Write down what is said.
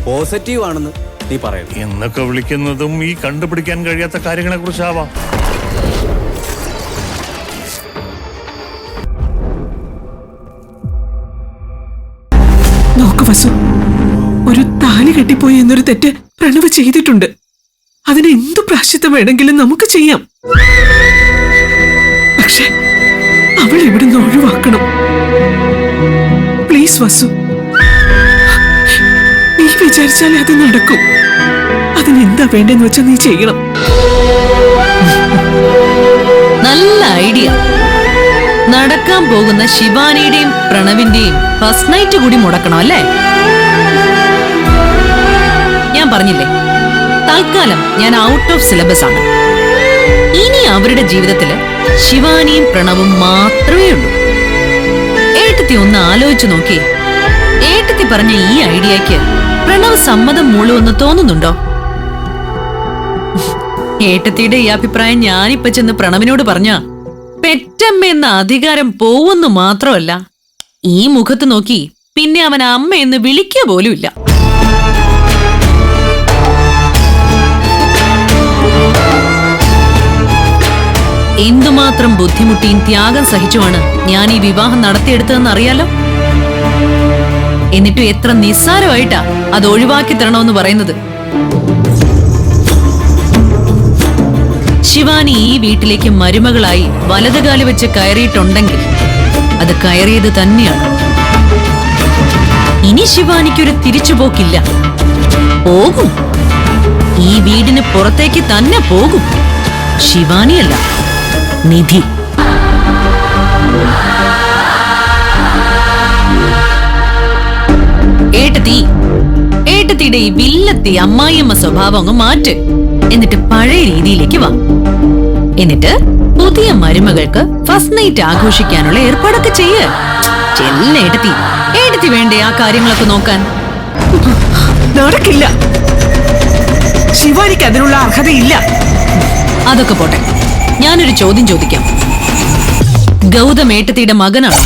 Positive ആണെന്ന് നീ പറയുന്നു. എന്നൊക്കെ വിളിക്കുന്നതും ഈ കണ്ടുപിടിക്കാൻ കഴിയാത്ത കാര്യങ്ങളെ കുറിച്ചാവാം. നോക്ക് വസു, ഒരു താലി കെട്ടിപ്പോയി എന്നൊരു തെറ്റ് പ്രണവ് ചെയ്തിട്ടുണ്ട്. അതിന് എന്തു പ്രാശ്ചിത്തം വേണമെങ്കിലും നമുക്ക് ചെയ്യാം. പക്ഷെ അവൾ ഇവിടുന്ന് ഒഴിവാക്കണം. പ്ലീസ് വസു, നീ വിചാരിച്ചാലേ അത് നടക്കും. അതിനെന്താ വേണ്ടെന്ന് വെച്ചാൽ നീ ചെയ്യണം. നല്ല ഐഡിയ. നടക്കാൻ പോകുന്ന ശിവാനിയുടെയും പ്രണവിന്റെയും ഫസ്റ്റ് നൈറ്റ് കൂടി മുടക്കണം അല്ലേ? ഞാൻ പറഞ്ഞില്ലേ, തൽക്കാലം ഞാൻ ഔട്ട് ഓഫ് സിലബസ് ആണ്. ഇനി അവരുടെ ജീവിതത്തില് ശിവാനിയും പ്രണവും മാത്രമേ ഉള്ളൂ. ഏട്ടത്തി ഒന്ന് ആലോചിച്ചു നോക്കി. ഏട്ടത്തി പറഞ്ഞ ഈ ഐഡിയക്ക് പ്രണവ് സമ്മതം മൂളുവെന്ന് തോന്നുന്നുണ്ടോ? ഏട്ടത്തിയുടെ ഈ അഭിപ്രായം ഞാനിപ്പ ചെന്ന് പ്രണവിനോട് പറഞ്ഞ പെറ്റമ്മ എന്ന അധികാരം പോവെന്ന് മാത്രമല്ല, ഈ മുഖത്ത് നോക്കി പിന്നെ അവൻ അമ്മയെന്ന് വിളിക്കുക പോലുമില്ല. എന്തുമാത്രം ബുദ്ധിമുട്ടിയും ത്യാഗം സഹിച്ചുമാണ് ഞാൻ ഈ വിവാഹം നടത്തിയെടുത്തതെന്ന് അറിയാലോ. എന്നിട്ടും എത്ര നിസ്സാരമായിട്ടാ അത് ഒഴിവാക്കി തരണമെന്ന് പറയുന്നത്. ശിവാനി ഈ വീട്ടിലേക്ക് മരുമകളായി വലതുകാലി വെച്ച് കയറിയിട്ടുണ്ടെങ്കിൽ അത് കയറിയത് തന്നെയാണ്. ഇനി ശിവാനിക്കൊരു തിരിച്ചുപോക്കില്ല. പോകും, ഈ വീടിന് പുറത്തേക്ക് തന്നെ പോകും. ശിവാനിയല്ല, നിധി. ഏട്ടത്തിയുടെ ഈ വില്ലത്തി അമ്മായിയമ്മ സ്വഭാവം അങ്ങ് മാറ്റ്. എന്നിട്ട് പഴയ രീതിയിലേക്ക് വാ. എന്നിട്ട് പുതിയ മരുമകൾക്ക് ഫസ്റ്റ് നൈറ്റ് ആഘോഷിക്കാനുള്ള ഏർപ്പാടൊക്കെ ചെയ്യ. ഏട്ടത്തി വേണ്ടേ ആ കാര്യങ്ങളൊക്കെ നോക്കാൻ? നടക്കില്ല. ശിവാനിക്ക് അതിനുള്ള അർഹതയില്ല. അതൊക്കെ പോട്ടെ, ഞാനൊരു ചോദ്യം ചോദിക്കാം. ഗൗതം ഏട്ടത്തിയുടെ മകനാണ്.